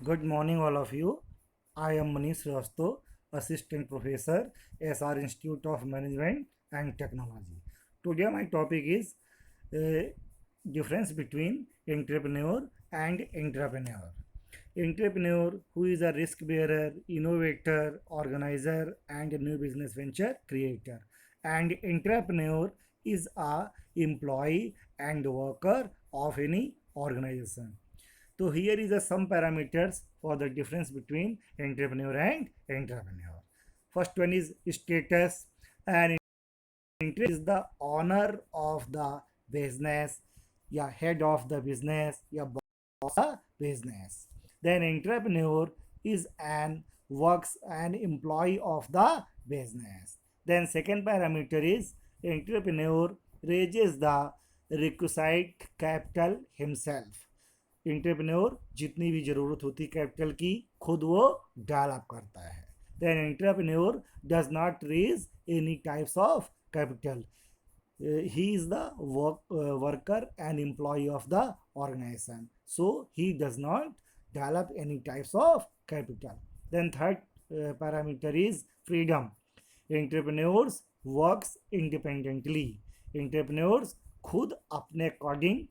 Good morning, all of you. I am Manish Srivastav, Assistant Professor, SR Institute of Management and Technology. Today, my topic is uh, difference between entrepreneur and entrepreneur. Entrepreneur, who is a risk bearer, innovator, organizer, and a new business venture creator, and entrepreneur is a employee and worker of any organization. So here is a some parameters for the difference between entrepreneur and entrepreneur. First one is status. And entrepreneur is the owner of the business, या head of the business, या boss of the business. Then entrepreneur is an employee of the business. Then second parameter is entrepreneur raises the requisite capital himself. Entrepreneur जितनी भी ज़रूरत होती capital की खुद वो develop करता है. Then entrepreneur does not raise any types of capital. He is the worker and employee of the organization, so he does not develop any types of capital. Then third parameter is freedom. Entrepreneurs works independently. Entrepreneurs खुद अपने according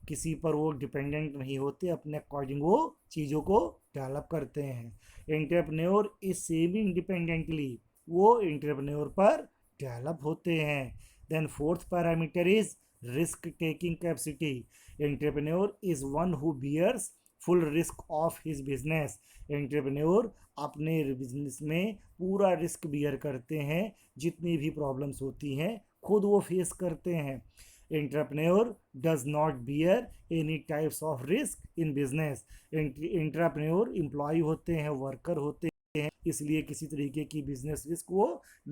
किसी पर वो dependent नहीं होते, अपने according वो चीज़ों को डेवलप करते हैं. एंटरप्रेन्योर इज सेमी इंडिपेंडेंटली, वो एंटरप्रेन्योर पर डेवलप होते हैं. Then fourth parameter is risk taking capacity. Entrepreneur is one who bears full risk of his business. Entrepreneur अपने बिजनेस में पूरा रिस्क बियर करते हैं, जितनी भी प्रॉब्लम्स होती हैं खुद वो फेस करते हैं. Entrepreneur does not bear any types of risk in business. Entrepreneur employ होते हैं, वर्कर होते हैं, इसलिए किसी तरीके की बिजनेस रिस्क वो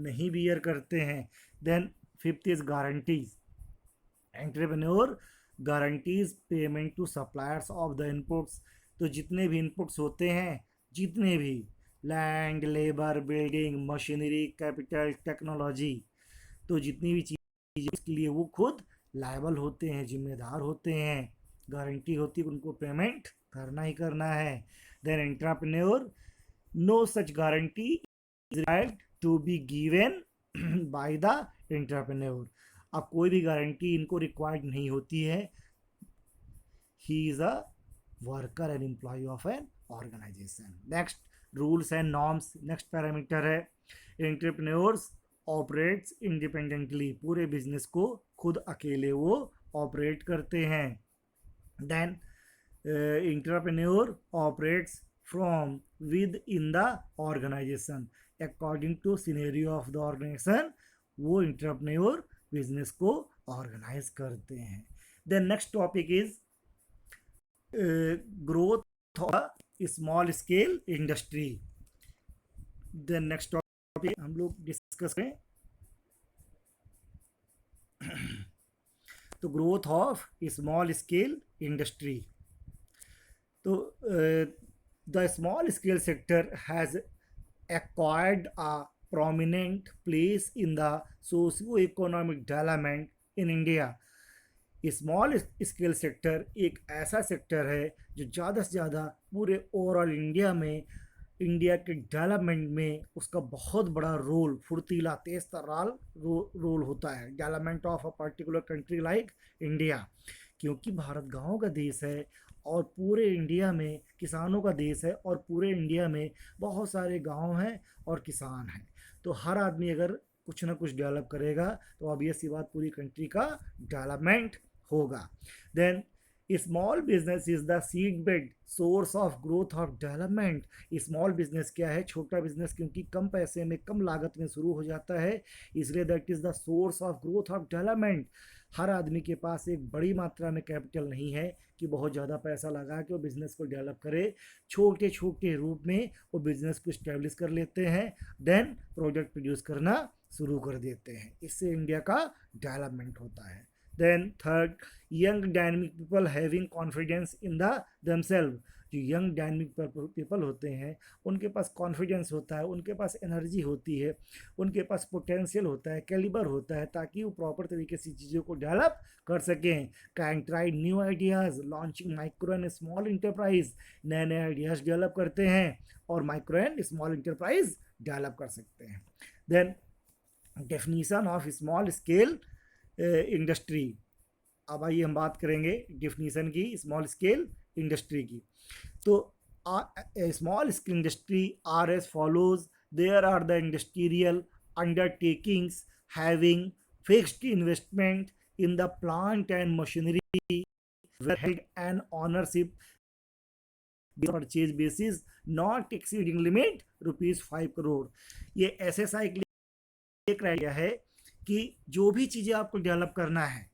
नहीं बियर करते हैं. Then fifth is guarantees. Entrepreneur guarantees payment to suppliers of the inputs. तो जितने भी इनपुट्स होते हैं, जितने भी land, labour, building, machinery, capital, technology, तो जितनी भी चीज़ इसके लिए वो खुद लायबल होते हैं, जिम्मेदार होते हैं. गारंटी होती है उनको पेमेंट करना ही करना है. Then entrepreneur no such guarantee is required to be given by the entrepreneur. अब कोई भी गारंटी इनको रिक्वायर्ड नहीं होती है. He is a worker and employ of an organisation. Next rules and norms. Next parameter है एंटरप्रेन्योर्स ऑपरेट्स इंडिपेंडेंटली. पूरे business को खुद अकेले वो ऑपरेट करते हैं. Then entrepreneur operates from within the organisation according to scenario of the organisation. वो entrepreneur business को ऑर्गेनाइज करते हैं. Then next topic is growth of small scale industry. Then next topic हम लोग डिस्कस करें तो growth of small scale industry. तो the small scale sector has acquired a prominent place in the socio-economic development in India. Small scale sector एक ऐसा sector है जो ज़्यादा से ज़्यादा पूरे ओवरऑल इंडिया के डेवलपमेंट में उसका बहुत बड़ा रोल, फुर्तीला तेज तर्रार रोल होता है development of a particular country like India. क्योंकि भारत गाँव का देश है और पूरे इंडिया में किसानों का देश है, और पूरे इंडिया में बहुत सारे गांव हैं और किसान हैं. तो हर आदमी अगर कुछ ना कुछ डेवलप करेगा तो ऑब्वियस सी बात पूरी कंट्री का डेवलपमेंट होगा. Then small business is the seed bed source of growth of development. Small business क्या है? छोटा बिजनेस, क्योंकि कम पैसे में कम लागत में शुरू हो जाता है, इसलिए that is the source of growth of development. हर आदमी के पास एक बड़ी मात्रा में कैपिटल नहीं है कि बहुत ज़्यादा पैसा लगा के वो बिज़नेस को डेवलप करे. छोटे छोटे रूप में वो बिज़नेस को इस्टेब्लिश कर लेते हैं, देन प्रोडक्ट प्रोड्यूस करना शुरू कर देते हैं. इससे इंडिया का डेवलपमेंट होता है. Then third, young dynamic people having confidence in the themselves. जो यंग डायनेमिक पीपल होते हैं उनके पास कॉन्फिडेंस होता है, उनके पास एनर्जी होती है, उनके पास पोटेंशियल होता है, कैलिबर होता है, ताकि वो प्रॉपर तरीके से चीज़ों को डेवलप कर सकें। Can try new ideas, launching micro and small enterprise, नए नए आइडियाज़ डेवलप करते हैं और micro and small enterprise develop कर सकते हैं। Then definition of small scale industry. अब आइए हम बात करेंगे डिफिनीशन की स्मॉल स्केल इंडस्ट्री की। तो small scale industry are as follows, there are the industrial undertakings having fixed investment in the plant and machinery were held and ownership purchase basis not exceeding limit ₹5 crore। ये SSI के लिए criteria है कि जो भी चीज़ें आपको develop करना है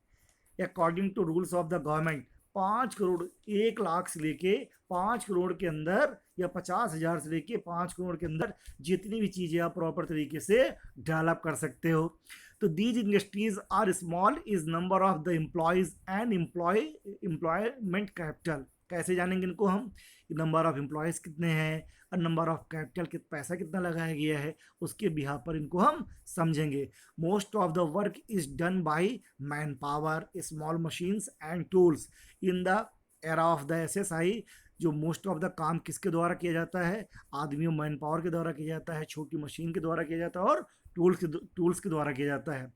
according to rules of the government, 5 crore, 1 lakh से लेके 5 करोड़ के अंदर या 50,000 से लेके 5 करोड़ के अंदर जितनी भी चीज़ें आप प्रॉपर तरीके से डेवलप कर सकते हो। तो these industries are small is number of the employees and employment capital. कैसे जानेंगे इनको हम? नंबर ऑफ एम्प्लॉयज़ कितने हैं और नंबर ऑफ कैपिटल पैसा कितना लगाया गया है, उसके बिहार पर इनको हम समझेंगे। Most of the work is done by man power, small machines and tools. In the era of the SSI जो मोस्ट ऑफ द काम किसके द्वारा किया जाता है? आदमियों, मैन पावर के द्वारा किया जाता है, छोटी मशीन के द्वारा किया जाता है और टूल्स के द्वारा किया जाता है।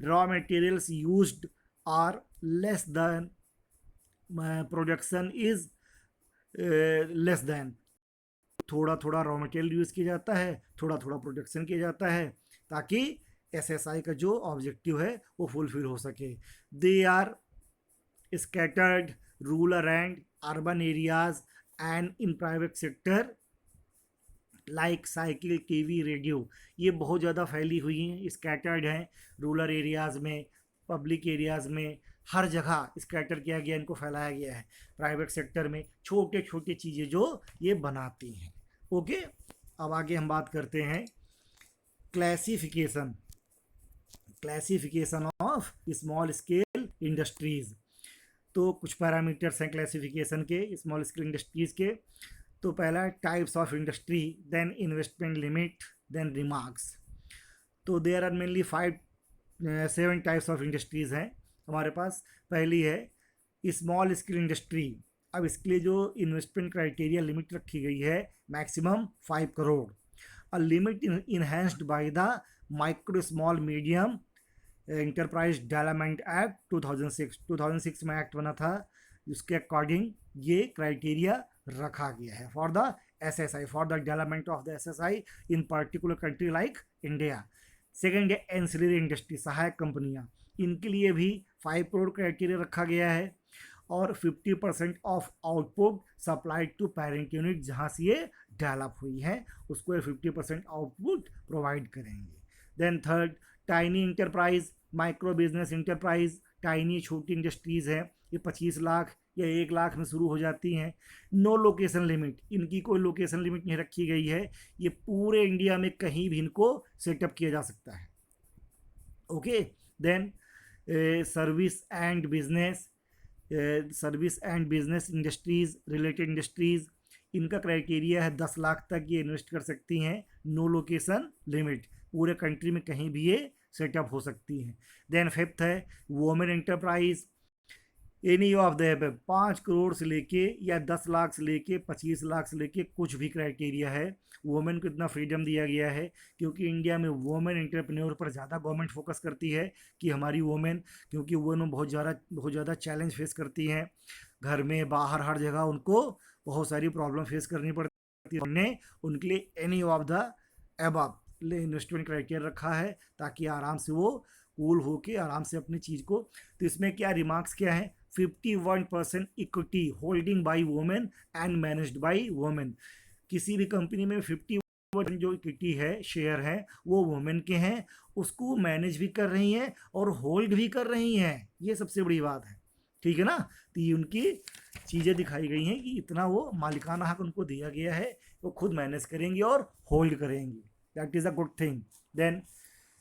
Raw materials used are less than production is less than. थोड़ा थोड़ा रॉ मटेरियल यूज़ किया जाता है, थोड़ा थोड़ा प्रोडक्शन किया जाता है, ताकि SSI का जो ऑब्जेक्टिव है वो फुलफिल हो सके। They are scattered rural and urban areas and in private sector like cycle, TV, radio. ये बहुत ज़्यादा फैली हुई हैं, स्कैटर्ड हैं रूरल एरियाज़ में, पब्लिक एरियाज़ में, हर जगह स्कैटर किया गया, इनको फैलाया गया है। प्राइवेट सेक्टर में छोटे छोटे चीज़ें जो ये बनाती हैं। ओके, अब आगे हम बात करते हैं classification of small scale industries. तो कुछ पैरामीटर्स हैं क्लासिफिकेशन के स्मॉल स्केल इंडस्ट्रीज़ के। तो पहला types of industry, then investment limit, then remarks. तो there are mainly 7 types of industries हैं हमारे पास। पहली है स्मॉल स्केल इंडस्ट्री। अब इसके लिए जो इन्वेस्टमेंट क्राइटेरिया लिमिट रखी गई है maximum 5 crore. A limit enhanced by the micro small medium enterprise development act 2006 में एक्ट बना था, जिसके अकॉर्डिंग ये क्राइटेरिया रखा गया है for the SSI, for the development of the SSI in particular country like India. Second है एंसिलरी इंडस्ट्री, सहायक कंपनियां, इनके लिए भी 5 करोड़ क्राइटेरिया रखा गया है। और 50% of output supplied to parent unit, जहाँ से ये डेवलप हुई है उसको ये 50% आउटपुट प्रोवाइड करेंगे। Then third tiny enterprise, micro business enterprise, tiny छोटी इंडस्ट्रीज़ हैं, ये 25 लाख या 1 लाख में शुरू हो जाती हैं। नो लोकेशन लिमिट, इनकी कोई लोकेशन लिमिट नहीं रखी गई है, ये पूरे इंडिया में कहीं भी इनको सेटअप किया जा सकता है। Okay, then service and business industries, related industries, इनका क्राइटेरिया है 10 लाख तक ये इन्वेस्ट कर सकती हैं। नो लोकेशन लिमिट, पूरे कंट्री में कहीं भी ये सेटअप हो सकती हैं। देन फिफ्थ है women enterprise, any of the 5 crore से लेके या 10 लाख से लेके 25 लाख से लेके कुछ भी क्राइटेरिया है। वोमेन को इतना फ्रीडम दिया गया है क्योंकि इंडिया में वोमेन एंटरप्रेन्योर पर ज़्यादा गवर्नमेंट फोकस करती है कि हमारी वोमेन, क्योंकि वोमेन बहुत ज़्यादा चैलेंज फेस करती हैं, घर में बाहर हर जगह उनको बहुत सारी प्रॉब्लम फेस करनी पड़ती है। हमने उनके लिए any of the above investment criteria रखा है ताकि आराम से वो कूल होके आराम से अपनी चीज़ को। तो इसमें क्या रिमार्क्स क्या है? 51% equity holding by women and managed by women. किसी भी कंपनी में 50% जो इक्विटी है, शेयर है, वो वोमेन के हैं, उसको मैनेज भी कर रही हैं और होल्ड भी कर रही हैं। ये सबसे बड़ी बात है, ठीक है ना। तो ये उनकी चीज़ें दिखाई गई हैं कि इतना वो मालिकाना हक उनको दिया गया है, वो खुद मैनेज करेंगे और होल्ड करेंगी। That is a good thing. Then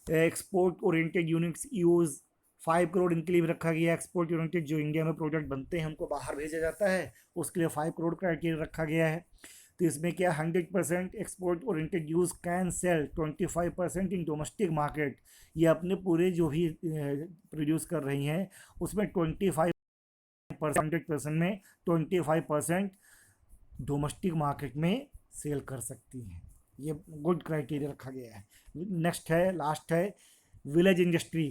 export oriented units use 5 crore इनके लिए भी रखा गया। एक्सपोर्ट ओरिएंटेड जो इंडिया में प्रोडक्ट बनते हैं उनको बाहर भेजा जाता है, उसके लिए 5 करोड़ क्राइटेरिया रखा गया है। तो इसमें क्या 100% export oriented use can sell 25% in domestic market. ये अपने पूरे जो भी प्रोड्यूस कर रही हैं उसमें 25%, 100% में 25% डोमेस्टिक मार्केट में सेल कर सकती हैं। ये गुड क्राइटेरिया रखा गया है। नेक्स्ट है, लास्ट है विलेज इंडस्ट्री।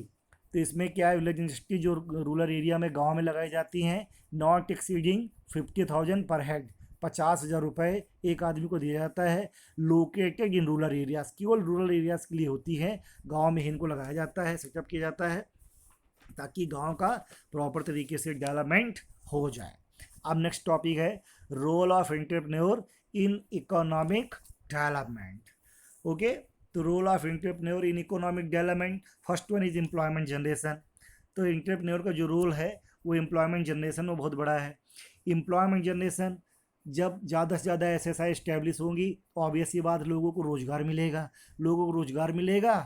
तो इसमें क्या है, विलेज इंडस्ट्री जो रूरल एरिया में गांव में लगाई जाती हैं, नॉट एक्सीडिंग 50,000 पर हेड, 50,000 रुपये एक आदमी को दिया जाता है। लोकेटेड इन रूरल एरियाज, केवल रूरल एरियाज के लिए होती है, गांव में इनको लगाया जाता है, सेटअप किया जाता है ताकि गांव का प्रॉपर तरीके से डेवलपमेंट हो जाए। अब नेक्स्ट टॉपिक है role of entrepreneur in economic development. Okay, तो role of entrepreneur in economic development, first one is employment generation. तो एंटरप्रेन्योर का जो रोल है वो एम्प्लॉयमेंट जनरेशन में बहुत बड़ा है। एम्प्लॉयमेंट जनरेशन, जब ज़्यादा से ज़्यादा एसएसआई इस्टेब्लिश होंगी तो ऑब्वियस ही बात लोगों को रोज़गार मिलेगा। लोगों को रोज़गार मिलेगा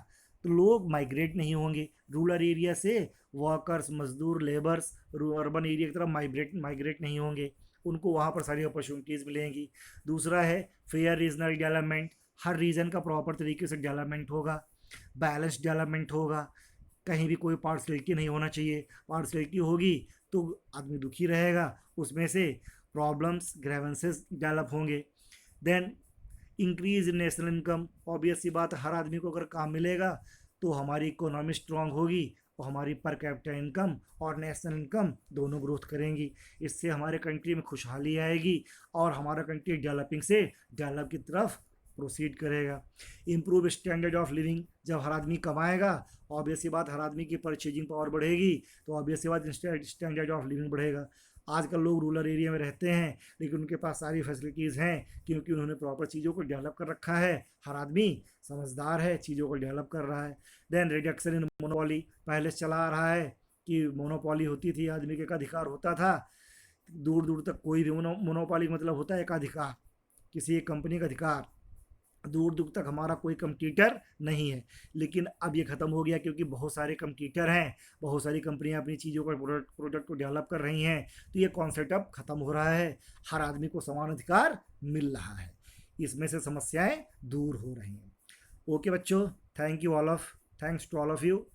तो लोग माइग्रेट नहीं होंगे रूरल एरिया से, वर्कर्स, मजदूर, लेबर्स अर्बन एरिया की तरफ माइग्रेट नहीं होंगे, उनको वहाँ पर सारी अपॉर्चुनिटीज़ मिलेंगी। दूसरा है फेयर रीजनल डेवलपमेंट, हर रीजन का प्रॉपर तरीके से डेवलपमेंट होगा, बैलेंस डेवलपमेंट होगा, कहीं भी कोई पार्शलिटी नहीं होना चाहिए। पार्शलिटी होगी तो आदमी दुखी रहेगा, उसमें से प्रॉब्लम्स, ग्रेवेंसेस डेवलप होंगे। Then increase in national income, obvious सी बात, हर आदमी को अगर काम मिलेगा तो हमारी इकोनॉमी स्ट्रांग होगी और हमारी पर कैपिटा इनकम और नेशनल इनकम दोनों ग्रोथ करेंगी। इससे हमारे कंट्री में खुशहाली आएगी और हमारा कंट्री डेवलपिंग से डेवलप की तरफ प्रोसीड करेगा। इम्प्रूव स्टैंडर्ड ऑफ लिविंग, जब हर आदमी कमाएगा ऑब्वियस सी बात हर आदमी की परचेजिंग पावर बढ़ेगी तो ऑब्वियस सी बात स्टैंडर्ड ऑफ लिविंग बढ़ेगा। आजकल लोग रूरल एरिया में रहते हैं लेकिन उनके पास सारी फैसिलिटीज़ हैं क्योंकि उन्होंने प्रॉपर चीज़ों को डेवलप कर रखा है, हर आदमी समझदार है, चीज़ों को डेवलप कर रहा है। देन रिडक्शन इन मोनोपॉली, पहले से चला आ रहा है कि मोनोपॉली होती थी, आदमी के अधिकार होता था, दूर दूर तक कोई भी मोनोपॉली मतलब होता है एक अधिकार, किसी एक कंपनी का अधिकार, दूर दूर तक हमारा कोई कंपटीटर नहीं है। लेकिन अब ये ख़त्म हो गया क्योंकि बहुत सारे कंपटीटर हैं, बहुत सारी कंपनियां अपनी चीज़ों को, प्रोडक्ट को डेवलप कर रही हैं, तो ये कॉन्सेप्ट अब ख़त्म हो रहा है, हर आदमी को समान अधिकार मिल रहा है, इसमें से समस्याएं दूर हो रही हैं। ओके बच्चों, thanks to all of you.